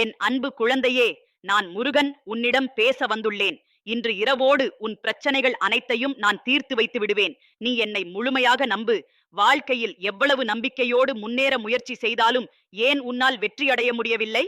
என் அன்பு குழந்தையே, நான் முருகன் உன்னிடம் பேச வந்துள்ளேன். இன்று இரவோடு உன் பிரச்சனைகள் அனைத்தையும் நான் தீர்த்து வைத்து விடுவேன். நீ என்னை முழுமையாக நம்பு. வாழ்க்கையில் எவ்வளவு நம்பிக்கையோடு முன்னேற முயற்சி செய்தாலும் ஏன் உன்னால் வெற்றியடைய முடியவில்லை?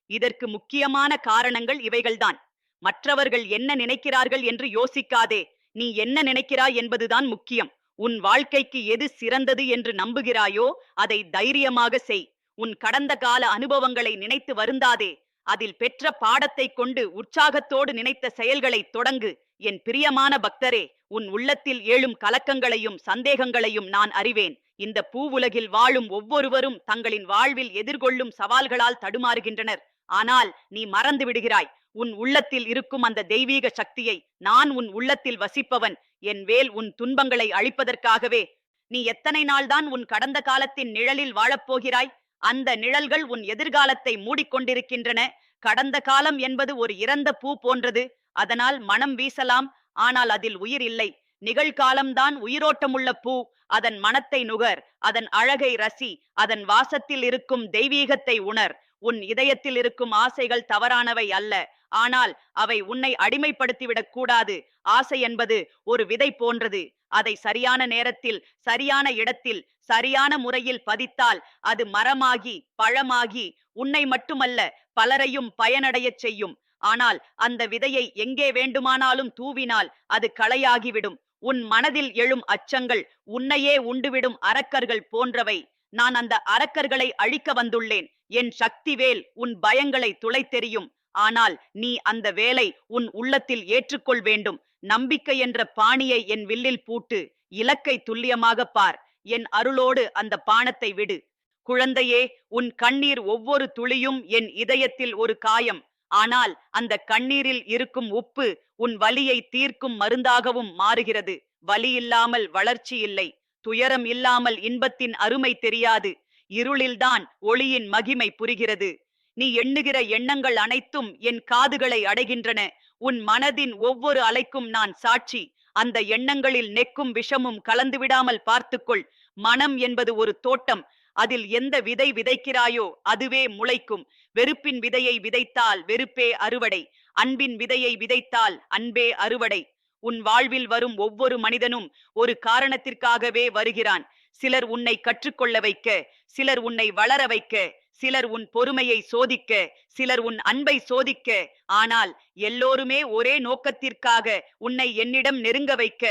இதற்கு முக்கியமான காரணங்கள் இவைகள்தான். மற்றவர்கள் என்ன நினைக்கிறார்கள் என்று யோசிக்காதே. நீ என்ன நினைக்கிறாய் என்பதுதான் முக்கியம். உன் வாழ்க்கைக்கு எது சிறந்தது என்று நம்புகிறாயோ அதை தைரியமாக செய். உன் கடந்த கால அனுபவங்களை நினைத்து வருந்தாதே. அதில் பெற்ற பாடத்தை கொண்டு உற்சாகத்தோடு நினைத்த செயல்களை தொடங்கு. என் பிரியமான பக்தரே, உன் உள்ளத்தில் ஏழும் கலக்கங்களையும் சந்தேகங்களையும் நான் அறிவேன். இந்த பூவுலகில் வாழும் ஒவ்வொருவரும் தங்களின் வாழ்வில் எதிர்கொள்ளும் சவால்களால் தடுமாறுகின்றனர். ஆனால் நீ மறந்து விடுகிறாய். உன் உள்ளத்தில் இருக்கும் அந்த தெய்வீக சக்தியை. நான் உன் உள்ளத்தில் வசிப்பவன். என் வேல் உன் துன்பங்களை அழிப்பதற்காகவே. நீ எத்தனை நாள்தான் உன் கடந்த காலத்தின் நிழலில் வாழப்போகிறாய்? அந்த நிழல்கள் உன் எதிர்காலத்தை மூடிக்கொண்டிருக்கின்றன. கடந்த காலம் என்பது ஒரு இறந்த பூ போன்றது. அதனால் மனம் வீசலாம், ஆனால் அதில் உயிர் இல்லை. நிகழ்காலம்தான் உயிரோட்டமுள்ள பூ. அதன் மனத்தை நுகர், அதன் அழகை ரசி, அதன் வாசத்தில் இருக்கும் தெய்வீகத்தை உணர். உன் இதயத்தில் இருக்கும் ஆசைகள் தவறானவை அல்ல, ஆனால் அவை உன்னை அடிமைப்படுத்திவிடக் கூடாது. ஆசை என்பது ஒரு விதை போன்றது. அதை சரியான நேரத்தில், சரியான இடத்தில், சரியான முறையில் பதித்தால் அது மரமாகி பழமாகி உன்னை மட்டுமல்ல பலரையும் பயனடையச் செய்யும். ஆனால் அந்த விதையை எங்கே வேண்டுமானாலும் தூவினால் அது களையாகிவிடும். உன் மனதில் எழும் அச்சங்கள் உன்னையே உண்டுவிடும் அரக்கர்கள் போன்றவை. நான் அந்த அரக்கர்களை அழிக்க வந்துள்ளேன். என் சக்தி வேல் உன் பயங்களை துளைத்தெறியும். ஆனால் நீ அந்த வேலை உன் உள்ளத்தில் ஏற்றுக்கொள் வேண்டும். நம்பிக்கை என்ற பாணியை என் வில்லில் பூட்டு. இலக்கை துல்லியமாக பார். என் அருளோடு அந்த பானத்தை விடு. குழந்தையே, உன் கண்ணீர் ஒவ்வொரு துளியும் என் இதயத்தில் ஒரு காயம். ஆனால் அந்த கண்ணீரில் இருக்கும் உப்பு உன் வலியை தீர்க்கும் மருந்தாகவும் மாறுகிறது. வலி இல்லாமல் வளர்ச்சி இல்லை. துயரம் இல்லாமல் இன்பத்தின் அருமை தெரியாது. இருளில்தான் ஒளியின் மகிமை புரிகிறது. நீ எண்ணுகிற எண்ணங்கள் அனைத்தும் என் காதுகளை அடைகின்றன. உன் மனதின் ஒவ்வொரு அலைக்கும் நான் சாட்சி. அந்த எண்ணங்களில் நெக்கும் விஷமும் கலந்துவிடாமல் பார்த்துக்கொள். மனம் என்பது ஒரு தோட்டம். அதில் எந்த விதை விதைக்கிறாயோ அதுவே முளைக்கும். வெறுப்பின் விதையை விதைத்தால் வெறுப்பே அறுவடை. அன்பின் விதையை விதைத்தால் அன்பே அறுவடை. உன் வாழ்வில் வரும் ஒவ்வொரு மனிதனும் ஒரு காரணத்திற்காகவே வருகிறான். சிலர் உன்னை கற்றுக்கொள்ள வைக்க, சிலர் உன்னை வளர வைக்க, சிலர் உன் பொறுமையை சோதிக்க, சிலர் உன் அன்பை சோதிக்க. ஆனால் எல்லோருமே ஒரே நோக்கத்திற்காக உன்னை என்னிடம் நெருங்க வைக்க.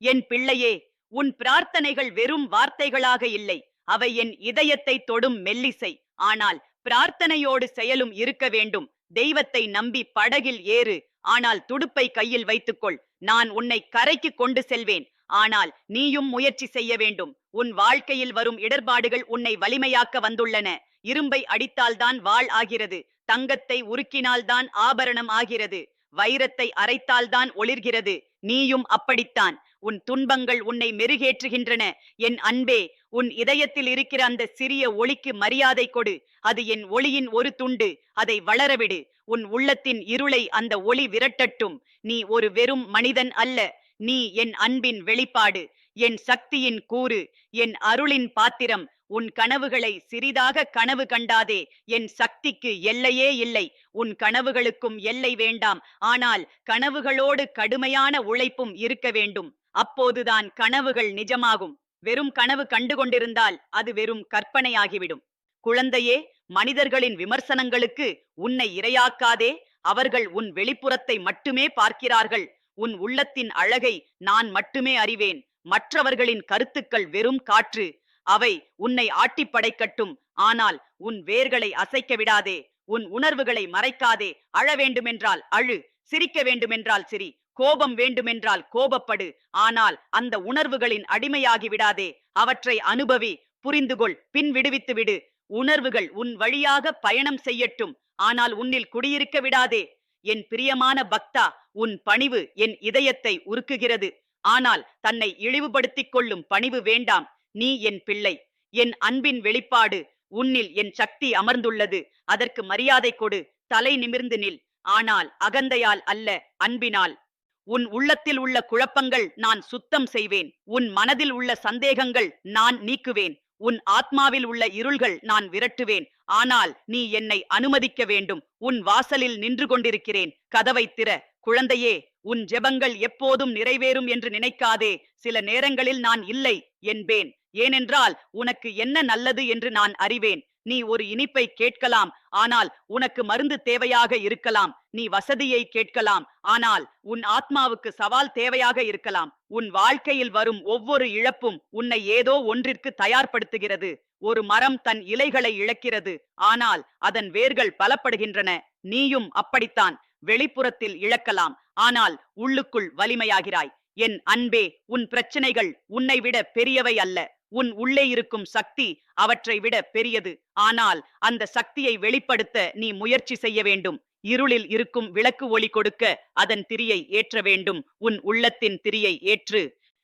என் பிள்ளையே, உன் பிரார்த்தனைகள் வெறும் வார்த்தைகளாக இல்லை. அவை என் இதயத்தை தொடும் மெல்லிசை. ஆனால் பிரார்த்தனையோடு செயலும் இருக்க வேண்டும். தெய்வத்தை நம்பி படகில் ஏறு, ஆனால் துடுப்பை கையில் வைத்துக்கொள். நான் உன்னை கரைக்கு கொண்டு செல்வேன். ஆனால் நீயும் முயற்சி செய்ய வேண்டும். உன் வாழ்க்கையில் வரும் இடர்பாடுகள் உன்னை வலிமையாக்க வந்துள்ளன. இரும்பை அடித்தால்தான் வாள் ஆகிறது. தங்கத்தை உருக்கினால்தான் ஆபரணம் ஆகிறது. வைரத்தை அரைத்தால்தான் ஒளிர்கிறது. நீயும் அப்படித்தான். உன் துன்பங்கள் உன்னை மெருகேற்றுகின்றன. என் அன்பே, உன் இதயத்தில் இருக்கிற அந்த சிறிய ஒளிக்கு மரியாதை கொடு. அது என் ஒளியின் ஒரு துண்டு. அதை வளரவிடு. உன் உள்ளத்தின் இருளை அந்த ஒளி விரட்டட்டும். நீ ஒரு வெறும் மனிதன் அல்ல. நீ என் அன்பின் வெளிப்பாடு, என் சக்தியின் கூறு, என் அருளின் பாத்திரம். உன் கனவுகளை சிறிதாக கனவு கண்டாதே. என் சக்திக்கு எல்லையே இல்லை. உன் கனவுகளுக்கும் எல்லை வேண்டாம். ஆனால் கனவுகளோடு கடுமையான உழைப்பும் இருக்க வேண்டும். அப்போதுதான் கனவுகள் நிஜமாகும். வெறும் கனவு கண்டு கொண்டிருந்தால் அது வெறும் கற்பனையாகிவிடும். குழந்தையே, மனிதர்களின் விமர்சனங்களுக்கு உன்னை இரையாக்காதே. அவர்கள் உன் வெளிப்புறத்தை மட்டுமே பார்க்கிறார்கள். உன் உள்ளத்தின் அழகை நான் மட்டுமே அறிவேன். மற்றவர்களின் கருத்துக்கள் வெறும் காற்று. அவை உன்னை ஆட்டி படைக்கட்டும். ஆனால் உன் வேர்களை அசைக்க விடாதே. உன் உணர்வுகளை மறைக்காதே. அழ வேண்டுமென்றால் அழு, சிரிக்க வேண்டுமென்றால் சிரி, கோபம் வேண்டுமென்றால் கோபப்படு. ஆனால் அந்த உணர்வுகளின் அடிமையாகி விடாதே. அவற்றை அனுபவி, புரிந்துகொள், பின் விடுவித்து விடு. உணர்வுகள் உன் வழியாக பயணம் செய்யட்டும். ஆனால் உன்னில் குடியிருக்க விடாதே. என் பிரியமான பக்தா, உன் பணிவு என் இதயத்தை உருக்குகிறது. ஆனால் தன்னை இழிவுபடுத்திக் கொள்ளும் பணிவு வேண்டாம். நீ என் பிள்ளை, என் அன்பின் வெளிப்பாடு. உன்னில் என் சக்தி அமர்ந்துள்ளது. அதற்கு மரியாதை கொடு. தலை நிமிர்ந்து நில். ஆனால் அகந்தையால் அல்ல, அன்பினால். உன் உள்ளத்தில் உள்ள குழப்பங்கள் நான் சுத்தம் செய்வேன். உன் மனதில் உள்ள சந்தேகங்கள் நான் நீக்குவேன். உன் ஆத்மாவில் உள்ள இருள்கள் நான் விரட்டுவேன். ஆனால் நீ என்னை அனுமதிக்க வேண்டும். உன் வாசலில் நின்று கொண்டிருக்கிறேன். கதவைத் திற. குழந்தையே, உன் ஜெபங்கள் எப்போதும் நிறைவேறும் என்று நினைக்காதே. சில நேரங்களில் நான் இல்லை என்பேன். ஏனென்றால் உனக்கு என்ன நல்லது என்று நான் அறிவேன். நீ ஒரு இனிப்பை கேட்கலாம், ஆனால் உனக்கு மருந்து தேவையாக இருக்கலாம். நீ வசதியை கேட்கலாம், ஆனால் உன் ஆத்மாவுக்கு சவால் தேவையாக இருக்கலாம். உன் வாழ்க்கையில் வரும் ஒவ்வொரு இழப்பும் உன்னை ஏதோ ஒன்றிற்கு தயார்படுத்துகிறது. ஒரு மரம் தன் இலைகளை இழக்கிறது, ஆனால் அதன் வேர்கள் பலப்படுகின்றன. நீயும் அப்படித்தான். வெளிப்புறத்தில் இழக்கலாம், ஆனால் உள்ளுக்குள் வலிமையாகிறாய். என் அன்பே, உன் பிரச்சனைகள் உன்னை விட பெரியவை அல்ல. உன் உள்ளே இருக்கும் சக்தி அவற்றை விட பெரியது. ஆனால் அந்த சக்தியை வெளிப்படுத்த நீ முயற்சி செய்ய வேண்டும். இருளில் இருக்கும் விளக்கு ஒளி கொடுக்க அதன் திரியை ஏற்ற வேண்டும். உன் உள்ளத்தின் திரியை ஏற்று.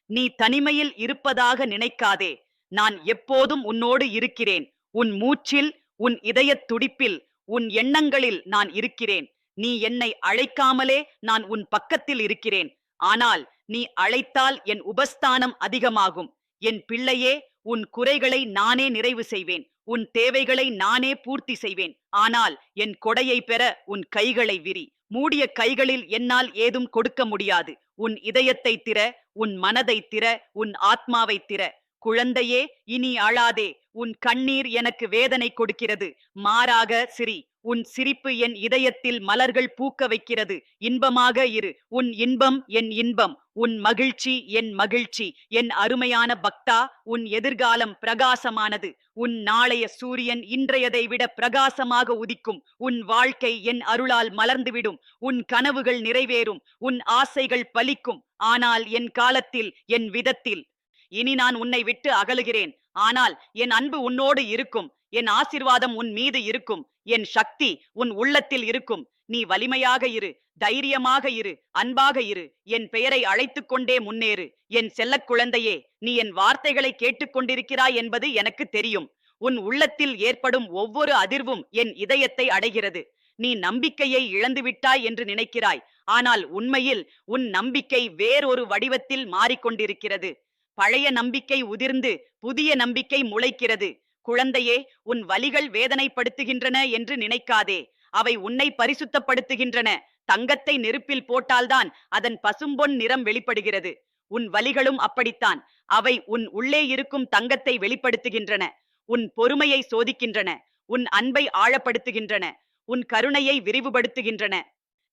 நீ தனிமையில் இருப்பதாக நினைக்காதே. நான் எப்போதும் உன்னோடு இருக்கிறேன். உன் மூச்சில், உன் இதயத் துடிப்பில், உன் எண்ணங்களில் நான் இருக்கிறேன். நீ என்னை அழைக்காமலே நான் உன் பக்கத்தில் இருக்கிறேன். ஆனால் நீ அழைத்தால் என் உபஸ்தானம் அதிகமாகும். என் பிள்ளையே, உன் குறைகளை நானே நிறைவு செய்வேன். உன் தேவைகளை நானே பூர்த்தி செய்வேன். ஆனால் என் கொடையை பெற உன் கைகளை விரி. மூடிய கைகளில் என்னால் ஏதும் கொடுக்க முடியாது. உன் இதயத்தை திற, உன் மனதை திற, உன் ஆத்மாவை திற. குழந்தையே, இனி அழாதே. உன் கண்ணீர் எனக்கு வேதனை கொடுக்கிறது. மாறாக சிரி. உன் சிரிப்பு என் இதயத்தில் மலர்கள் பூக்க வைக்கிறது. இன்பமாக இரு. உன் இன்பம் என் இன்பம். உன் மகிழ்ச்சி என் மகிழ்ச்சி. என் அருமையான பக்தா, உன் எதிர்காலம் பிரகாசமானது. உன் நாளைய சூரியன் இன்றையதை விட பிரகாசமாக உதிக்கும். உன் வாழ்க்கை என் அருளால் மலர்ந்துவிடும். உன் கனவுகள் நிறைவேறும். உன் ஆசைகள் பலிக்கும். ஆனால் என் காலத்தில், என் விதத்தில். இனி நான் உன்னை விட்டு அகலுகிறேன். ஆனால் என் அன்பு உன்னோடு இருக்கும். என் ஆசிர்வாதம் உன் மீது இருக்கும். என் சக்தி உன் உள்ளத்தில் இருக்கும். நீ வலிமையாக இரு, தைரியமாக இரு, அன்பாக இரு. என் பெயரை அழைத்துக் கொண்டே முன்னேறு. என் செல்லக் குழந்தையே, நீ என் வார்த்தைகளை கேட்டுக்கொண்டிருக்கிறாய் என்பது எனக்கு தெரியும். உன் உள்ளத்தில் ஏற்படும் ஒவ்வொரு அதிர்வும் என் இதயத்தை அடைகிறது. நீ நம்பிக்கையை இழந்துவிட்டாய் என்று நினைக்கிறாய். ஆனால் உண்மையில் உன் நம்பிக்கை வேறொரு வடிவத்தில் மாறிக்கொண்டிருக்கிறது. பழைய நம்பிக்கை உதிர்ந்து புதிய நம்பிக்கை முளைக்கிறது. குழந்தையே, உன் வலிகள் வேதனைப்படுத்துகின்றன என்று நினைக்காதே. அவை உன்னை பரிசுத்தப்படுத்துகின்றன. தங்கத்தை நெருப்பில் போட்டால்தான் அதன் பசும்பொன் நிறம் வெளிப்படுகிறது. உன் வலிகளும் அப்படித்தான். அவை உன் உள்ளே இருக்கும் தங்கத்தை வெளிப்படுத்துகின்றன. உன் பொறுமையை சோதிக்கின்றன. உன் அன்பை ஆழப்படுத்துகின்றன. உன் கருணையை விரிவுபடுத்துகின்றன.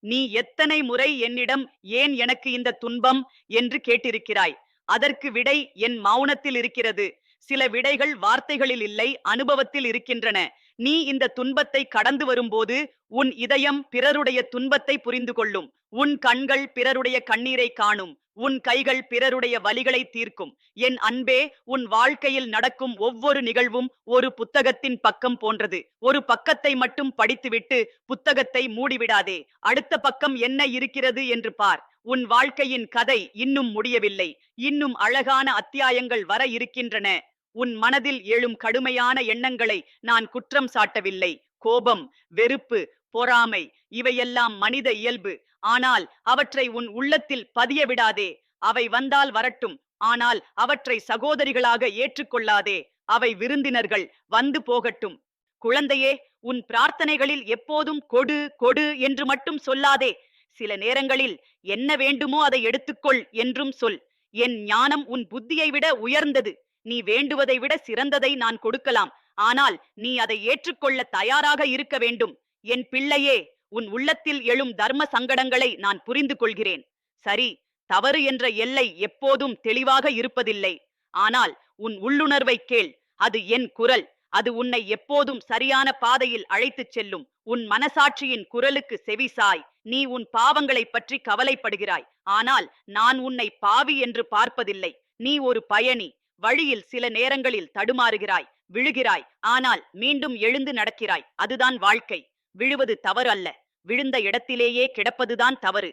நீ எத்தனை முறை என்னிடம் ஏன் எனக்கு இந்த துன்பம் என்று கேட்டிருக்கிறாய். அதற்கு விடை என் மௌனத்தில் இருக்கிறது. சில விடைகள் வார்த்தைகளில் இல்லை, அனுபவத்தில் இருக்கின்றன. நீ இந்த துன்பத்தை கடந்து வரும்போது உன் இதயம் பிறருடைய துன்பத்தை புரிந்து கொள்ளும். உன் கண்கள் பிறருடைய கண்ணீரை காணும். உன் கைகள் பிறருடைய வலிகளை தீர்க்கும். என் அன்பே, உன் வாழ்க்கையில் நடக்கும் ஒவ்வொரு நிகழ்வும் ஒரு புத்தகத்தின் பக்கம் போன்றது. ஒரு பக்கத்தை மட்டும் படித்துவிட்டு புத்தகத்தை மூடிவிடாதே. அடுத்த பக்கம் என்ன இருக்கிறது என்று பார். உன் வாழ்க்கையின் கதை இன்னும் முடியவில்லை. இன்னும் அழகான அத்தியாயங்கள் வர இருக்கின்றன. உன் மனதில் எழும் கடுமையான எண்ணங்களை நான் குற்றம் சாட்டவில்லை. கோபம், வெறுப்பு, பொறாமை இவையெல்லாம் மனித இயல்பு. ஆனால் அவற்றை உன் உள்ளத்தில் பதிய விடாதே. அவை வந்தால் வரட்டும், ஆனால் அவற்றை சகோதரிகளாக ஏற்றுக்கொள்ளாதே. அவை விருந்தினர்கள், வந்து போகட்டும். குழந்தையே, உன் பிரார்த்தனைகளில் எப்போதும் கொடு கொடு என்று மட்டும் சொல்லாதே. சில நேரங்களில் என்ன வேண்டுமோ அதை எடுத்துக்கொள் என்றும் சொல். என் ஞானம் உன் புத்தியை விட உயர்ந்தது. நீ வேண்டுவதை விட சிறந்ததை நான் கொடுக்கலாம். ஆனால் நீ அதை ஏற்றுக்கொள்ள தயாராக இருக்க வேண்டும். என் பிள்ளையே, உன் உள்ளத்தில் எழும் தர்ம சங்கடங்களை நான் புரிந்து கொள்கிறேன். சரி, தவறு என்ற எல்லை எப்போதும் தெளிவாக இருப்பதில்லை. ஆனால் உன் உள்ளுணர்வை கேள். அது என் குரல். அது உன்னை எப்போதும் சரியான பாதையில் அழைத்துச் செல்லும். உன் மனசாட்சியின் குரலுக்கு செவிசாய். நீ உன் பாவங்களை பற்றி கவலைப்படுகிறாய். ஆனால் நான் உன்னை பாவி என்று பார்ப்பதில்லை. நீ ஒரு பயணி. வழியில் சில நேரங்களில் தடுமாறுகிறாய், விழுகிறாய். ஆனால் மீண்டும் எழுந்து நடக்கிறாய். அதுதான் வாழ்க்கை. விழுவது தவறு அல்ல. விழுந்த இடத்திலேயே கிடப்பதுதான் தவறு.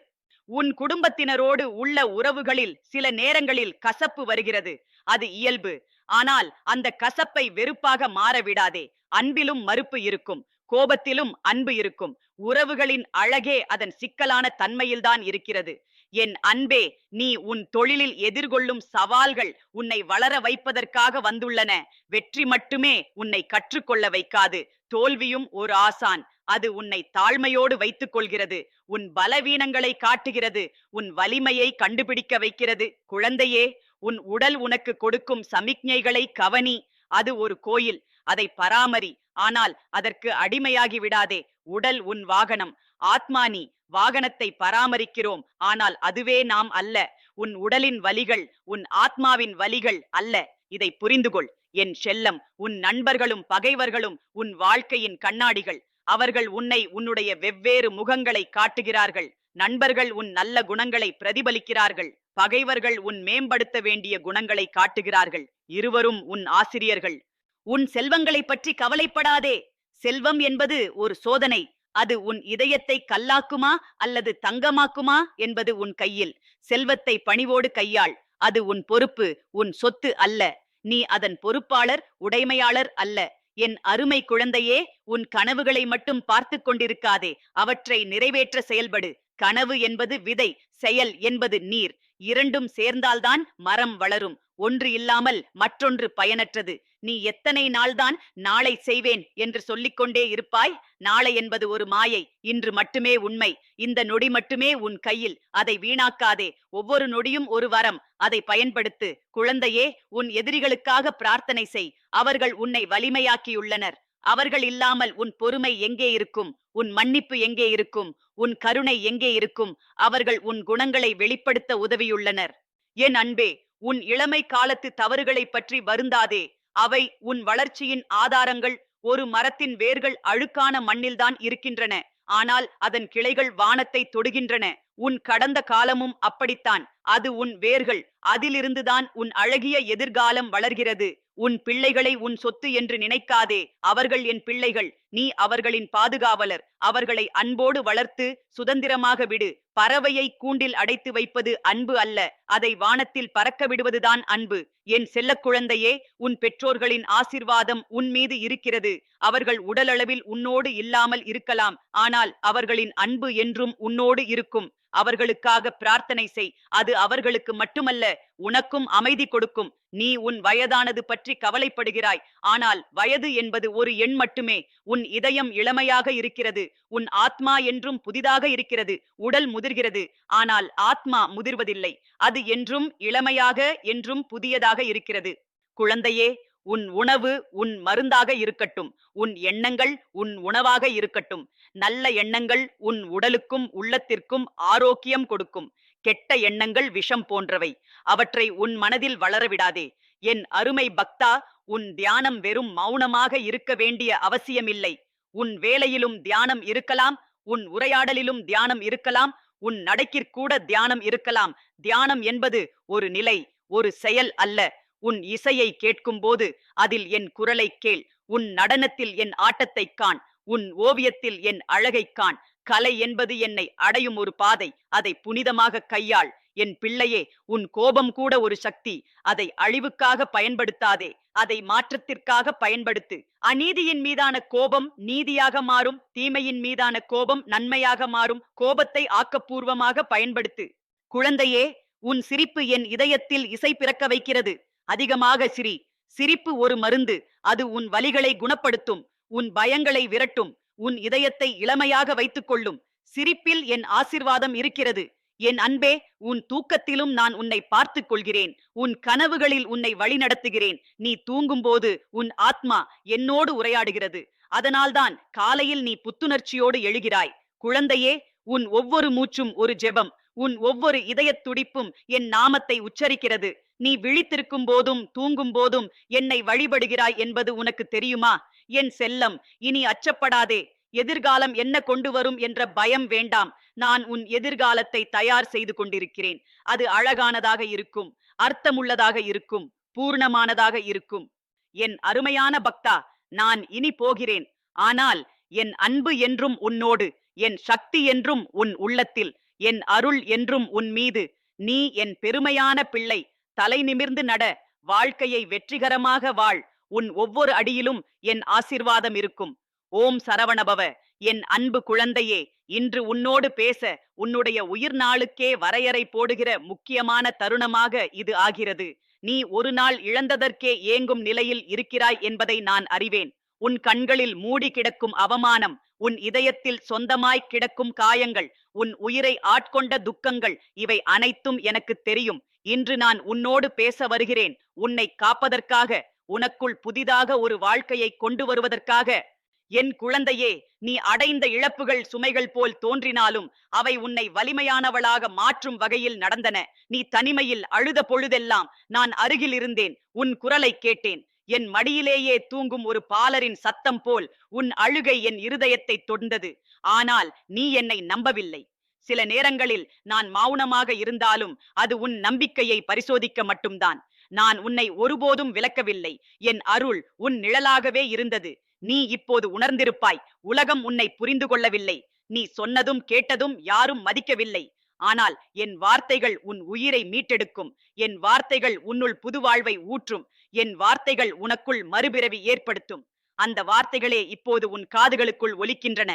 உன் குடும்பத்தினரோடு உள்ள உறவுகளில் சில நேரங்களில் கசப்பு வருகிறது. அது இயல்பு. ஆனால் அந்த கசப்பை வெறுப்பாக மாறவிடாதே. அன்பிலும் மறுப்பு இருக்கும். கோபத்திலும் அன்பு இருக்கும். உறவுகளின் அழகே அதன் சிக்கலான தன்மையில்தான் இருக்கிறது. என் அன்பே, நீ உன் தொழிலில் எதிர்கொள்ளும் சவால்கள் உன்னை வளர வைப்பதற்காக வந்துள்ளன. வெற்றி மட்டுமே உன்னை கற்றுக்கொள்ள வைக்காது. தோல்வியும் ஒரு ஆசான். அது உன்னை தாழ்மையோடு வைத்துக் கொள்கிறது. உன் பலவீனங்களை காட்டுகிறது. உன் வலிமையை கண்டுபிடிக்க வைக்கிறது. குழந்தையே, உன் உடல் உனக்கு கொடுக்கும் சமிக்ஞைகளை கவனி. அது ஒரு கோயில். அதை பராமரி. ஆனால் அதற்கு அடிமையாகி விடாதே. உடல் உன் வாகனம். ஆத்மா நீ. வாகனத்தை பராமரிக்கிறோம், ஆனால் அதுவே நாம் அல்ல. உன் உடலின் வலிகள் உன் ஆத்மாவின் வலிகள் அல்ல. இதை புரிந்துகொள் என் செல்லம். உன் நண்பர்களும் பகைவர்களும் உன் வாழ்க்கையின் கண்ணாடிகள். அவர்கள் உன்னை உன்னுடைய வெவ்வேறு முகங்களை காட்டுகிறார்கள். நண்பர்கள் உன் நல்ல குணங்களை பிரதிபலிக்கிறார்கள். பகைவர்கள் உன் மேம்படுத்த வேண்டிய குணங்களை காட்டுகிறார்கள். இருவரும் உன் ஆசிரியர்கள். உன் செல்வங்களை பற்றி கவலைப்படாதே. செல்வம் என்பது ஒரு சோதனை. அது உன் இதயத்தை கல்லாக்குமா அல்லது தங்கமாக்குமா என்பது உன் கையில். செல்வத்தை பணிவோடு கையாள். அது உன் பொறுப்பு, உன் சொத்து அல்ல. நீ அதன் பொறுப்பாளர், உடைமையாளர் அல்ல. என் அருமை குழந்தையே, உன் கனவுகளை மட்டும் பார்த்து கொண்டிருக்காதே. அவற்றை நிறைவேற்ற செயல்படு. கனவு என்பது விதை, செயல் என்பது நீர். இரண்டும் சேர்ந்தால்தான் மரம் வளரும். ஒன்று இல்லாமல் மற்றொன்று பயனற்றது. நீ எத்தனை நாள்தான் நாளை செய்வேன் என்று சொல்லிக்கொண்டே இருப்பாய்? நாளை என்பது ஒரு மாயை. இன்று மட்டுமே உண்மை. இந்த நொடி மட்டுமே உன் கையில். அதை வீணாக்காதே. ஒவ்வொரு நொடியும் ஒரு வரம். அதை பயன்படுத்து. குழந்தையே, உன் எதிரிகளுக்காக பிரார்த்தனை செய். அவர்கள் உன்னை வலிமையாக்கியுள்ளனர். அவர்கள் இல்லாமல் உன் பொறுமை எங்கே இருக்கும்? உன் மன்னிப்பு எங்கே இருக்கும்? உன் கருணை எங்கே இருக்கும்? அவர்கள் உன் குணங்களை வெளிப்படுத்த உதவியுள்ளனர். என் அன்பே, உன் இளமை காலத்து தவறுகளை பற்றி வருந்தாதே. அவை உன் வளர்ச்சியின் ஆதாரங்கள். ஒரு மரத்தின் வேர்கள் அழுக்கான மண்ணில்தான் இருக்கின்றன, ஆனால் அதன் கிளைகள் வானத்தை தொடுகின்றன. உன் கடந்த காலமும் அப்படித்தான். அது உன் வேர்கள். அதிலிருந்துதான் உன் அழகிய எதிர்காலம் வளர்கிறது. உன் பிள்ளைகளை உன் சொத்து என்று நினைக்காதே. அவர்கள் என் பிள்ளைகள். நீ அவர்களின் பாதுகாவலர். அவர்களை அன்போடு வளர்த்து சுதந்திரமாக விடு. பறவையை கூண்டில் அடைத்து வைப்பது அன்பு அல்ல. அதை வானத்தில் பறக்க விடுவதுதான் அன்பு. என் செல்ல குழந்தையே, உன் பெற்றோர்களின் ஆசிர்வாதம் உன் மீது இருக்கிறது. அவர்கள் உடலளவில் உன்னோடு இல்லாமல் இருக்கலாம், ஆனால் அவர்களின் அன்பு என்றும் உன்னோடு இருக்கும். அவர்களுக்காக பிரார்த்தனை செய். அது அவர்களுக்கு மட்டுமல்ல, உனக்கும் அமைதி கொடுக்கும். நீ உன் வயதானது பற்றி கவலைப்படுகிறாய், ஆனால் வயது என்பது ஒரு எண் மட்டுமே. உன் இதயம் இளமையாக இருக்கிறது. உன் ஆத்மா என்றும் புதிதாக இருக்கிறது. உடல் முதிர்கிறது, ஆனால் ஆத்மா முதிர்வதில்லை. அது என்றும் இளமையாக, என்றும் புதியதாக இருக்கிறது. குழந்தையே, உன் உணவு உன் மருந்தாக இருக்கட்டும். உன் எண்ணங்கள் உன் உணவாக இருக்கட்டும். நல்ல எண்ணங்கள் உன் உடலுக்கும் உள்ளத்திற்கும் ஆரோக்கியம் கொடுக்கும். கெட்ட எண்ணங்கள் விஷம் போன்றவை. அவற்றை உன் மனதில் வளரவிடாதே. என் அருமை பக்தா, உன் தியானம் வெறும் மௌனமாக இருக்க வேண்டிய அவசியமில்லை. உன் வேலையிலும் தியானம் இருக்கலாம். உன் உரையாடலிலும் தியானம் இருக்கலாம். உன் நடைக்கிற்கூட தியானம் இருக்கலாம். தியானம் என்பது ஒரு நிலை, ஒரு செயல் அல்ல. உன் இசையை கேட்கும்போது அதில் என் குரலை கேள். உன் நடனத்தில் என் ஆட்டத்தைக் காண். உன் ஓவியத்தில் என் அழகைக் காண். கலை என்பது என்னை அடையும் ஒரு பாதை. அதை புனிதமாக கையாள். என் பிள்ளையே, உன் கோபம் கூட ஒரு சக்தி. அதை அழிவுக்காக பயன்படுத்தாதே. அதை மாற்றத்திற்காக பயன்படுத்து. அநீதியின் மீதான கோபம் நீதியாக மாறும். தீமையின் மீதான கோபம் நன்மையாக மாறும். கோபத்தை ஆக்கப்பூர்வமாக பயன்படுத்து. குழந்தையே, உன் சிரிப்பு என் இதயத்தில் இசை பிறக்க வைக்கிறது. அதிகமாக சிரி. சிரிப்பு ஒரு மருந்து. அது உன் வலிகளை குணப்படுத்தும். உன் பயங்களை விரட்டும். உன் இதயத்தை இளமையாக வைத்துக் கொள்ளும். சிரிப்பில் என் ஆசிர்வாதம் இருக்கிறது. என் அன்பே, உன் தூக்கத்திலும் நான் உன்னை பார்த்துக் கொள்கிறேன். உன் கனவுகளில் உன்னை வழிநடத்துகிறேன். நீ தூங்கும்போது உன் ஆத்மா என்னோடு உரையாடுகிறது. அதனால்தான் காலையில் நீ புத்துணர்ச்சியோடு எழுகிறாய். குழந்தையே, உன் ஒவ்வொரு மூச்சும் ஒரு ஜெபம். உன் ஒவ்வொரு இதயத் துடிப்பும் என் நாமத்தை உச்சரிக்கிறது. நீ விழித்திருக்கும் போதும் தூங்கும் போதும் என்னை வழிபடுகிறாய் என்பது உனக்கு தெரியுமா? என் செல்லம், இனி அச்சப்படாதே. எதிர்காலம் என்ன கொண்டு வரும் என்ற பயம் வேண்டாம். நான் உன் எதிர்காலத்தை தயார் செய்து கொண்டிருக்கிறேன். அது அழகானதாக இருக்கும், அர்த்தமுள்ளதாக இருக்கும், பூர்ணமானதாக இருக்கும். என் அருமையான பக்தா, நான் இனி போகிறேன். ஆனால் என் அன்பு என்றும் உன்னோடு. என் சக்தி என்றும் உன் உள்ளத்தில். என் அருள் என்றும் உன் மீது. நீ என் பெருமையான பிள்ளை. தலை நிமிர்ந்து நட. வாழ்க்கையை வெற்றிகரமாக வாழ். உன் ஒவ்வொரு அடியிலும் என் ஆசிர்வாதம் இருக்கும். ஓம் சரவணபவ. என் அன்பு குழந்தையே, இன்று உன்னோடு பேச உன்னுடைய உயிர் நாளுக்கே வரையறை போடுகிற முக்கியமான தருணமாக இது ஆகிறது. நீ ஒரு நாள் இழந்ததற்கே ஏங்கும் நிலையில் இருக்கிறாய் என்பதை நான் அறிவேன். உன் கண்களில் மூடி கிடக்கும் அவமானம், உன் இதயத்தில் சொந்தமாய் கிடக்கும் காயங்கள், உன் உயிரை ஆட்கொண்ட துக்கங்கள், இவை அனைத்தும் எனக்கு தெரியும். இன்று நான் உன்னோடு பேச வருகிறேன். உன்னை காப்பதற்காக, உனக்குள் புதிதாக ஒரு வாழ்க்கையை கொண்டு வருவதற்காக. என் குழந்தையே, நீ அடைந்த இழப்புகள் சுமைகள் போல் தோன்றினாலும் அவை உன்னை வலிமையானவளாக மாற்றும் வகையில் நடந்தன. நீ தனிமையில் அழுத பொழுதெல்லாம் நான் அருகில் இருந்தேன். உன் குரலை கேட்டேன். என் மடியிலேயே தூங்கும் ஒரு பாலரின் சத்தம் போல் உன் அழுகை என் இருதயத்தை தொண்டது. ஆனால் நீ என்னை நம்பவில்லை. சில நேரங்களில் நான் மௌனமாக இருந்தாலும் அது உன் நம்பிக்கையை பரிசோதிக்க மட்டும்தான். நான் உன்னை ஒருபோதும் விலக்கவில்லை. என் அருள் உன் நிழலாகவே இருந்தது. நீ இப்போது உணர்ந்திருப்பாய். உலகம் உன்னை புரிந்து கொள்ளவில்லை. நீ சொன்னதும் கேட்டதும் யாரும் மதிக்கவில்லை. ஆனால் என் வார்த்தைகள் உன் உயிரை மீட்டெடுக்கும். என் வார்த்தைகள் உன்னுள் புது வாழ்வை ஊற்றும். என் வார்த்தைகள் உனக்குள் மறுபிறவி ஏற்படுத்தும். அந்த வார்த்தைகளே இப்போது உன் காதுகளுக்குள் ஒலிக்கின்றன.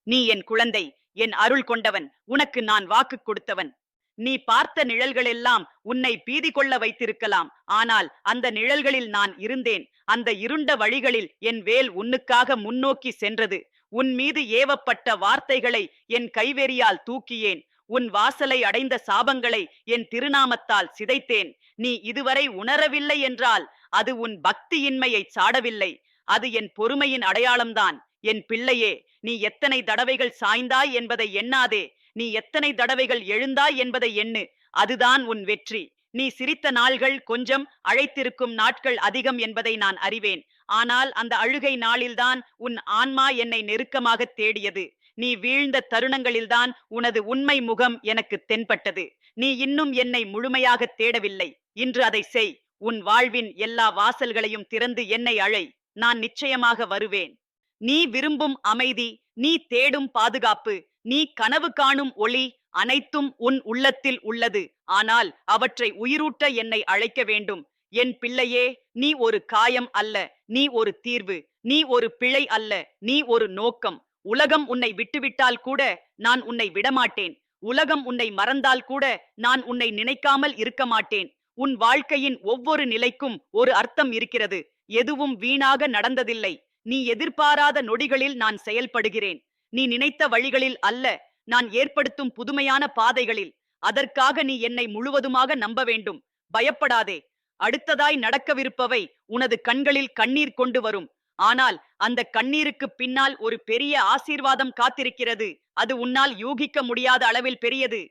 நீ என் குழந்தை, என் அருள் கொண்டவன். உனக்கு நான் வாக்கு கொடுத்தவன். நீ பார்த்த நிழல்களெல்லாம் உன்னை பீதி கொள்ள வைத்திருக்கலாம். ஆனால் அந்த நிழல்களில் நான் இருந்தேன். அந்த இருண்ட வழிகளில் என் வேல் உன்னுக்காக முன்னோக்கி சென்றது. உன் மீது ஏவப்பட்ட வார்த்தைகளை என் கைவெறியால் தூக்கியேன். உன் வாசலை அடைந்த சாபங்களை என் திருநாமத்தால் சிதைத்தேன். நீ இதுவரை உணரவில்லை என்றால் அது உன் பக்தியின்மையை சாடவில்லை. அது என் பொறுமையின் அடையாளம்தான். என் பிள்ளையே, நீ எத்தனை தடவைகள் சாய்ந்தாய் என்பதை எண்ணாதே. நீ எத்தனை தடவைகள் எழுந்தாய் என்பதை எண்ணு. அதுதான் உன் வெற்றி. நீ சிரித்த நாள்கள் கொஞ்சம், அழைத்திருக்கும் நாட்கள் அதிகம் என்பதை நான் அறிவேன். ஆனால் அந்த அழுகை நாளில்தான் உன் ஆன்மா என்னை நெருக்கமாக தேடியது. நீ வீழ்ந்த தருணங்களில்தான் உனது உண்மை முகம் எனக்கு தென்பட்டது. நீ இன்னும் என்னை முழுமையாக தேடவில்லை. இன்று அதை செய். உன் வாழ்வின் எல்லா வாசல்களையும் திறந்து என்னை அழை. நான் நிச்சயமாக வருவேன். நீ விரும்பும் அமைதி, நீ தேடும் பாதுகாப்பு, நீ கனவு காணும் ஒளி அனைத்தும் உன் உள்ளத்தில் உள்ளது. ஆனால் அவற்றை உயிரூட்ட என்னை அழைக்க வேண்டும். என் பிள்ளையே, நீ ஒரு காயம் அல்ல. நீ ஒரு தீர்வு. நீ ஒரு பிழை அல்ல. நீ ஒரு நோக்கம். உலகம் உன்னை விட்டுவிட்டால் கூட நான் உன்னை விடமாட்டேன். உலகம் உன்னை மறந்தால் கூட நான் உன்னை நினைக்காமல் இருக்க மாட்டேன். உன் வாழ்க்கையின் ஒவ்வொரு நிலைக்கும் ஒரு அர்த்தம் இருக்கிறது. எதுவும் வீணாக நடந்ததில்லை. நீ எதிர்பாராத நொடிகளில் நான் செயல்படுகிறேன். நீ நினைத்த வழிகளில் அல்ல, நான் ஏற்படுத்தும் புதுமையான பாதைகளில். அதற்காக நீ என்னை முழுவதுமாக நம்ப வேண்டும். பயப்படாதே. அடுத்ததாய் நடக்கவிருப்பவை உனது கண்களில் கண்ணீர் கொண்டு வரும். ஆனால் அந்த கண்ணீருக்கு பின்னால் ஒரு பெரிய ஆசீர்வாதம் காத்திருக்கிறது. அது உன்னால் யூகிக்க முடியாத அளவில் பெரியது.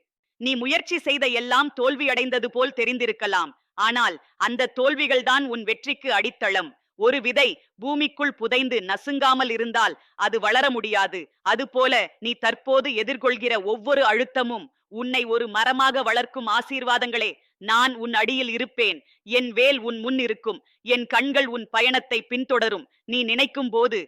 நீ முயற்சி செய்த எல்லாம் தோல்வியடைந்தது போல் தெரிந்திருக்கலாம். ஆனால் அந்த தோல்விகள்தான் உன் வெற்றிக்கு அடித்தளம். ஒரு விதை பூமிக்குள் புதைந்து நசுங்காமல் இருந்தால் அது வளர முடியாது. அதுபோல நீ தற்போது எதிர்கொள்கிற ஒவ்வொரு அழுத்தமும் உன்னை ஒரு மரமாக வளர்க்கும் ஆசீர்வாதங்களே. நான் உன் அடியில் இருப்பேன். என் வேல் உன் முன் இருக்கும். என் கண்கள் உன் பயணத்தை பின்தொடரும். நீ நினைக்கும் போது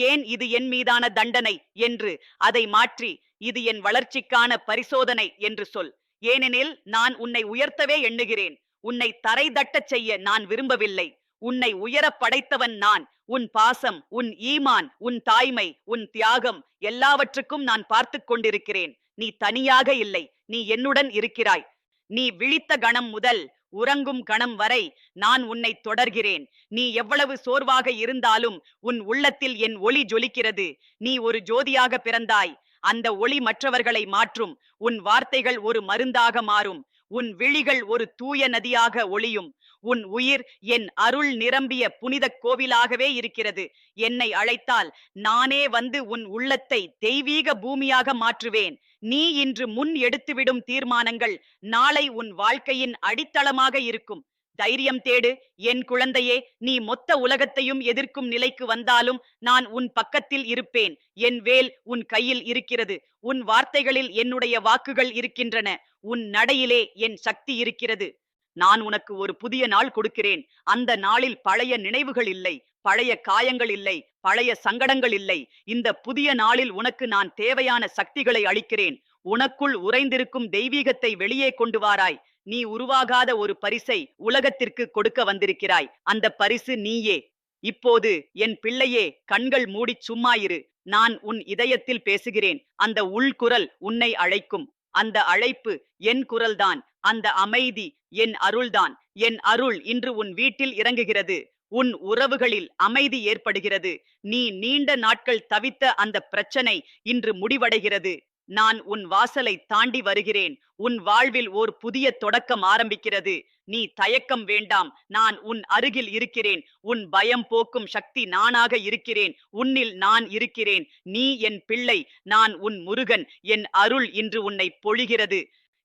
ஏன் இது என் மீதான தண்டனை என்று அதை மாற்றி இது என் வளர்ச்சிக்கான பரிசோதனை என்று சொல். ஏனெனில் நான் உன்னை உயர்த்தவே எண்ணுகிறேன். உன்னை தரை தட்டச் செய்ய நான் விரும்பவில்லை. உன்னை உயர படைத்தவன் நான். உன் பாசம், உன் ஈமான், உன் தாய்மை, உன் தியாகம் எல்லாவற்றுக்கும் நான் பார்த்து கொண்டிருக்கிறேன். நீ தனியாக இல்லை. நீ என்னுடன் இருக்கிறாய். நீ விழித்த கணம் முதல் உறங்கும் கணம் வரை நான் உன்னை தொடர்கிறேன். நீ எவ்வளவு சோர்வாக இருந்தாலும் உன் உள்ளத்தில் என் ஒளி ஜொலிக்கிறது. நீ ஒரு ஜோதியாக பிறந்தாய். அந்த ஒளி மற்றவர்களை மாற்றும். உன் வார்த்தைகள் ஒரு மருந்தாக மாறும். உன் விழிகள் ஒரு தூய நதியாக ஒளியும். உன் உயிர் என் அருள் நிரம்பிய புனித கோவிலாகவே இருக்கிறது. என்னை அழைத்தால் நானே வந்து உன் உள்ளத்தை தெய்வீக பூமியாக மாற்றுவேன். நீ இன்று முன் எடுத்துவிடும் தீர்மானங்கள் நாளை உன் வாழ்க்கையின் அடித்தளமாக இருக்கும். தைரியம் தேடு என் குழந்தையே. நீ மொத்த உலகத்தையும் எதிர்க்கும் நிலைக்கு வந்தாலும் நான் உன் பக்கத்தில் இருப்பேன். என் வேல் உன் கையில் இருக்கிறது. உன் வார்த்தைகளில் என்னுடைய வாக்குகள் இருக்கின்றன. உன் நடையிலே என் சக்தி இருக்கிறது. நான் உனக்கு ஒரு புதிய நாள் கொடுக்கிறேன். அந்த நாளில் பழைய நினைவுகள் இல்லை, பழைய காயங்கள் இல்லை, பழைய சங்கடங்கள் இல்லை. இந்த புதிய நாளில் உனக்கு நான் தேவையான சக்திகளை அளிக்கிறேன். உனக்குள் உறைந்திருக்கும் தெய்வீகத்தை வெளியே கொண்டு வாராய். நீ உருவாகாத ஒரு பரிசை உலகத்திற்கு கொடுக்க வந்திருக்கிறாய். அந்த பரிசு நீயே. இப்போது என் பிள்ளையே, கண்கள் மூடி சும்மாயிரு. நான் உன் இதயத்தில் பேசுகிறேன். அந்த உள்குரல் உன்னை அழைக்கும். அந்த அழைப்பு என் குரல்தான். அந்த அமைதி என் அருள்தான். என் அருள் இன்று உன் வீட்டில் இறங்குகிறது. உன் உறவுகளில் அமைதி ஏற்படுகிறது. நீ நீண்ட நாட்கள் தவித்த அந்த பிரச்சனை இன்று முடிவடைகிறது. நான் உன் வாசலை தாண்டி வருகிறேன். உன் வாழ்வில் ஓர் புதிய தொடக்கம் ஆரம்பிக்கிறது. நீ தயக்கம் வேண்டாம். நான் உன் அருகில் இருக்கிறேன். உன் பயம் போக்கும் சக்தி நானாக இருக்கிறேன். உன்னில் நான் இருக்கிறேன். நீ என் பிள்ளை. நான் உன் முருகன். என் அருள் இன்று உன்னை பொழிகிறது.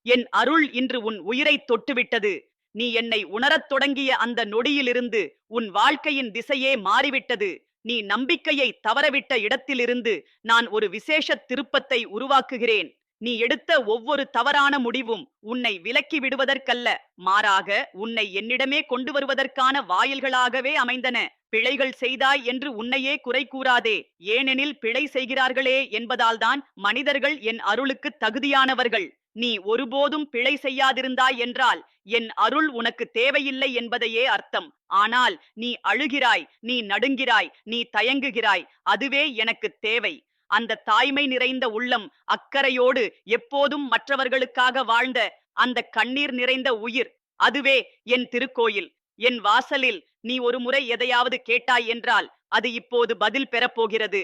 என் அருள் இன்று உன் உயிரை தொட்டுவிட்டது. நீ என்னை உணரத் தொடங்கிய அந்த நொடியிலிருந்து உன் வாழ்க்கையின் திசையே மாறிவிட்டது. நீ நம்பிக்கையை தவறவிட்ட இடத்திலிருந்து நான் ஒரு விசேஷ திருப்பத்தை உருவாக்குகிறேன். நீ எடுத்த ஒவ்வொரு தவறான முடிவும் உன்னை விலக்கி விடுவதற்கல்ல, மாறாக உன்னை என்னிடமே கொண்டு வருவதற்கான வாயில்களாகவே அமைந்தன. பிழைகள் செய்தாய் என்று உன்னையே குறை கூறாதே. ஏனெனில் பிழை செய்கிறார்களே என்பதால்தான் மனிதர்கள் என் அருளுக்கு தகுதியானவர்கள். நீ ஒருபோதும் பிழை செய்யாதிருந்தாய் என்றால் என் அருள் உனக்கு தேவையில்லை என்பதையே அர்த்தம். ஆனால் நீ அழுகிறாய், நீ நடுங்கிறாய், நீ தயங்குகிறாய். அதுவே எனக்கு தேவை. அந்த தாய்மை நிறைந்த உள்ளம், அக்கறையோடு எப்போதும் மற்றவர்களுக்காக வாழ்ந்த அந்த கண்ணீர் நிறைந்த உயிர், அதுவே என் திருக்கோயில். என் வாசலில் நீ ஒரு முறை எதையாவது கேட்டாய் என்றால் அது இப்போது பதில் பெறப்போகிறது.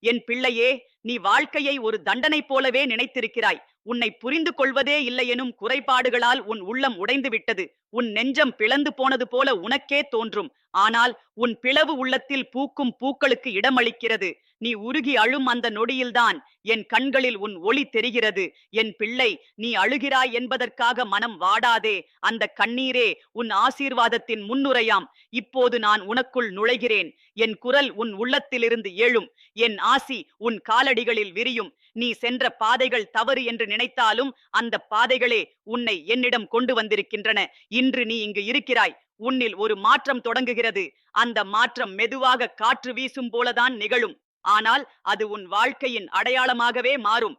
என் பிள்ளையே, நீ வாழ்க்கையை ஒரு தண்டனை போலவே நினைத்திருக்கிறாய். உன்னை புரிந்து கொள்வதே இல்லையெனும் குறைபாடுகளால் உன் உள்ளம் உடைந்து விட்டது. உன் நெஞ்சம் பிளந்து போனது போல உனக்கே தோன்றும். ஆனால் உன் பிளவு உள்ளத்தில் பூக்கும் பூக்களுக்கு இடமளிக்கிறது. நீ உருகி அழும் அந்த நொடியில்தான் என் கண்களில் உன் ஒளி தெரிகிறது. என் பிள்ளை, நீ அழுகிறாய் என்பதற்காக மனம் வாடாதே. அந்த கண்ணீரே உன் ஆசீர்வாதத்தின் முன்னுரையாம். இப்போது நான் உனக்குள் நுழைகிறேன். என் குரல் உன் உள்ளத்திலிருந்து எழும். என் ஆசி உன் காலடிகளில் விரியும். நீ சென்ற பாதைகள் தவறு என்று நினைத்தாலும் அந்த பாதைகளே உன்னை என்னிடம் கொண்டு வந்திருக்கின்றன. இன்று நீ இங்கு இருக்கிறாய். உன்னில் ஒரு மாற்றம் தொடங்குகிறது. அந்த மாற்றம் மெதுவாக காற்று வீசும் போலதான் நிகழும். ஆனால் அது உன் வாழ்க்கையின் அடையாளமாகவே மாறும்.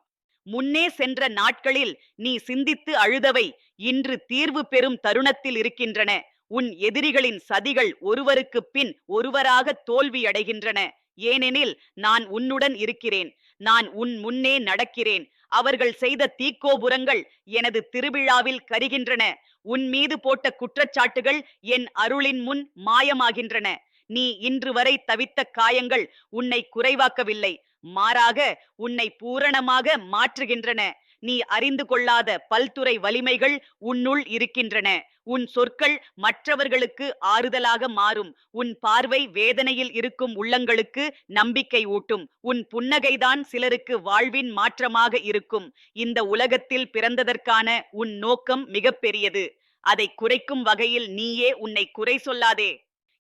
முன்னே சென்ற நாட்களில் நீ சிந்தித்து அழுதவை இன்று தீர்வு பெறும் தருணத்தில் இருக்கின்றன. உன் எதிரிகளின் சதிகள் ஒருவருக்கு பின் ஒருவராக தோல்வியடைகின்றன. ஏனெனில் நான் உன்னுடன் இருக்கிறேன். நான் உன் முன்னே நடக்கிறேன். அவர்கள் செய்த தீக்கோபுரங்கள் எனது திருவிழாவில் கரிகின்றன. உன் மீது போட்ட குற்றச்சாட்டுகள் என் அருளின் முன் மாயமாகின்றன. நீ இன்று வரை தவித்த காயங்கள் உன்னை குறைவாக்கவில்லை, மாறாக உன்னை பூரணமாக மாற்றுகின்றன. நீ அறிந்து கொள்ளாத பல்துறை வலிமைகள் உன்னுள் இருக்கின்றன. உன் சொற்கள் மற்றவர்களுக்கு ஆறுதலாக மாறும். உன் பார்வை வேதனையில் இருக்கும் உள்ளங்களுக்கு நம்பிக்கை ஊட்டும். உன் புன்னகைதான் சிலருக்கு வாழ்வின் மாற்றமாக இருக்கும். இந்த உலகத்தில் பிறந்ததற்கான உன் நோக்கம் மிகப்பெரியது. அதை குறைக்கும் வகையில் நீயே உன்னை குறை சொல்லாதே.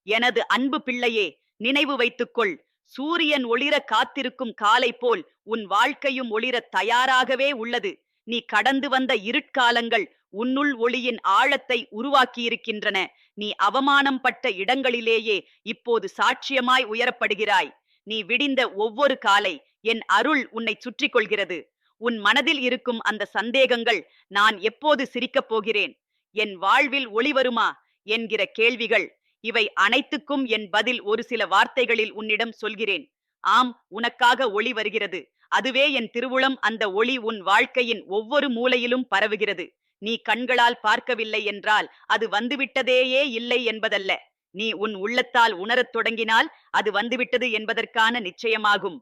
எனது அன்பு பிள்ளையே, நினைவு வைத்துக்கொள். சூரியன் ஒளிர காத்திருக்கும் காலை போல் உன் வாழ்க்கையும் ஒளிர தயாராகவே உள்ளது. நீ கடந்து வந்த இருட்காலங்கள் உன்னுள் ஒளியின் ஆழத்தை உருவாக்கியிருக்கின்றன. நீ அவமானம் பட்ட இடங்களிலேயே இப்போது சாட்சியமாய் உயரப்படுகிறாய். நீ விடிந்த ஒவ்வொரு காலை என் அருள் உன்னை சுற்றி கொள்கிறது. உன் மனதில் இருக்கும் அந்த சந்தேகங்கள், நான் எப்போது சிரிக்கப் போகிறேன், என் வாழ்வில் ஒளி வருமா என்கிற கேள்விகள், இவை அனைத்துக்கும் என் பதில் ஒரு சில வார்த்தைகளில் உன்னிடம் சொல்கிறேன். ஆம், உனக்காக ஒளி வருகிறது. அதுவே என் திருவுளம். அந்த ஒளி உன் வாழ்க்கையின் ஒவ்வொரு மூலையிலும் பரவுகிறது. நீ கண்களால் பார்க்கவில்லை என்றால் அது வந்துவிட்டதேயே இல்லை என்பதல்ல. நீ உன் உள்ளத்தால் உணரத் தொடங்கினால் அது வந்துவிட்டது என்பதற்கான நிச்சயமாகும்.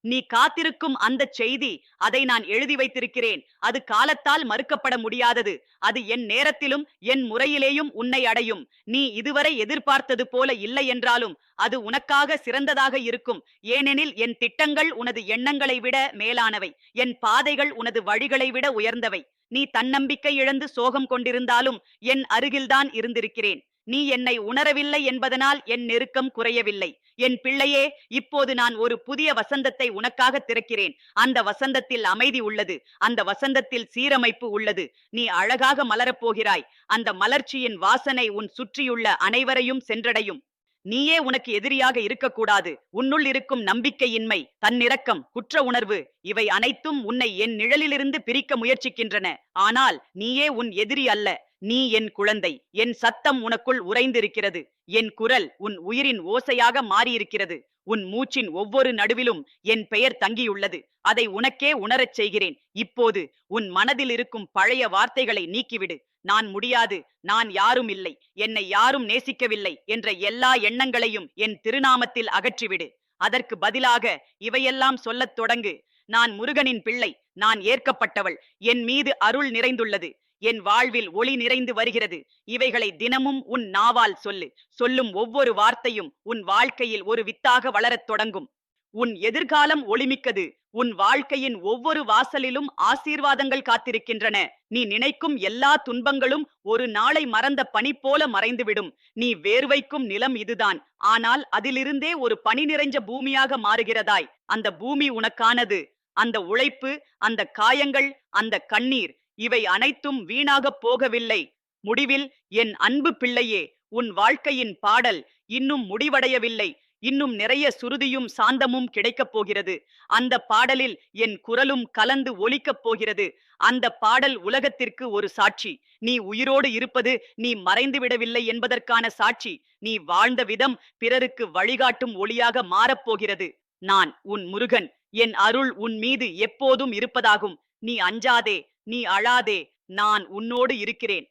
நீ காத்திருக்கும் அந்த செய்தி, அதை நான் எழுதி வைத்திருக்கிறேன். அது காலத்தால் மறுக்கப்பட முடியாதது. அது என் நேரத்திலும் என் முறையிலேயும் உன்னை அடையும். நீ இதுவரை எதிர்பார்த்தது போல இல்லை என்றாலும் அது உனக்காக சிறந்ததாக இருக்கும். ஏனெனில் என் திட்டங்கள் உனது எண்ணங்களை விட மேலானவை. என் பாதைகள் உனது வழிகளை விட உயர்ந்தவை. நீ தன்னம்பிக்கை இழந்து சோகம் கொண்டிருந்தாலும் என் அருகில்தான் இருந்திருக்கிறேன். நீ என்னை உணரவில்லை என்பதனால் என் நெருக்கம் குறையவில்லை. என் பிள்ளையே, இப்போது நான் ஒரு புதிய வசந்தத்தை உனக்காக திறக்கிறேன். அந்த வசந்தத்தில் அமைதி உள்ளது. அந்த வசந்தத்தில் சீரமைப்பு உள்ளது. நீ அழகாக மலரப்போகிறாய். அந்த மலர்ச்சியின் வாசனை உன் சுற்றியுள்ள அனைவரையும் சென்றடையும். நீயே உனக்கு எதிரியாக இருக்கக்கூடாது. உன்னுள் இருக்கும் நம்பிக்கையின்மை, தன்னிரக்கம், குற்ற உணர்வு, இவை அனைத்தும் உன்னை என் நிழலிலிருந்து பிரிக்க முயற்சிக்கின்றன. ஆனால் நீயே உன் எதிரி அல்ல. நீ என் குழந்தை. என் சத்தம் உனக்குள் உறைந்திருக்கிறது. என் குரல் உன் உயிரின் ஓசையாக மாறியிருக்கிறது. உன் மூச்சின் ஒவ்வொரு நடுவிலும் என் பெயர் தங்கியுள்ளது. அதை உனக்கே உணரச் செய்கிறேன். இப்போது உன் மனதில் இருக்கும் பழைய வார்த்தைகளை நீக்கிவிடு. நான் முடியாது, நான் யாரும் இல்லை, என்னை யாரும் நேசிக்கவில்லை என்ற எல்லா எண்ணங்களையும் என் திருநாமத்தில் அகற்றிவிடு. அதற்கு பதிலாக இவையெல்லாம் சொல்லத் தொடங்கு. நான் முருகனின் பிள்ளை, நான் ஏற்கப்பட்டவள், என் மீது அருள் நிறைந்துள்ளது, என் வாழ்வில் ஒளி நிறைந்து வருகிறது. இவைகளை தினமும் உன் நாவால் சொல்லு. சொல்லும் ஒவ்வொரு வார்த்தையும் உன் வாழ்க்கையில் ஒரு வித்தாக வளரத் தொடங்கும். உன் எதிர்காலம் ஒளிமிக்கது. உன் வாழ்க்கையின் ஒவ்வொரு வாசலிலும் ஆசீர்வாதங்கள் காத்திருக்கின்றன. நீ நினைக்கும் எல்லா துன்பங்களும் ஒரு நாளை மறந்த பனி போல மறைந்துவிடும். நீ வேர்வைக்கும் நிலம் இதுதான், ஆனால் அதிலிருந்தே ஒரு பனி நிறைஞ்ச பூமியாக மாறுகிறதாய். அந்த பூமி உனக்கானது. அந்த உழைப்பு, அந்த காயங்கள், அந்த கண்ணீர், இவை அனைத்தும் வீணாகப் போகவில்லை. முடிவில் என் அன்பு பிள்ளையே, உன் வாழ்க்கையின் பாடல் இன்னும் முடிவடையவில்லை. இன்னும் நிறைய சுருதியும் சாந்தமும் கிடைக்கப் போகிறது. அந்த பாடலில் என் குரலும் கலந்து ஒலிக்கப் போகிறது. அந்த பாடல் உலகத்திற்கு ஒரு சாட்சி. நீ உயிரோடு இருப்பது நீ மறைந்து விடவில்லை என்பதற்கான சாட்சி. நீ வாழ்ந்த விதம் பிறருக்கு வழிகாட்டும் ஒளியாக மாறப்போகிறது. நான் உன் முருகன். என் அருள் உன் மீது எப்போதும் இருப்பதாகும். நீ அஞ்சாதே, நீ அழாதே, நான் உன்னோடு இருக்கிறேன்.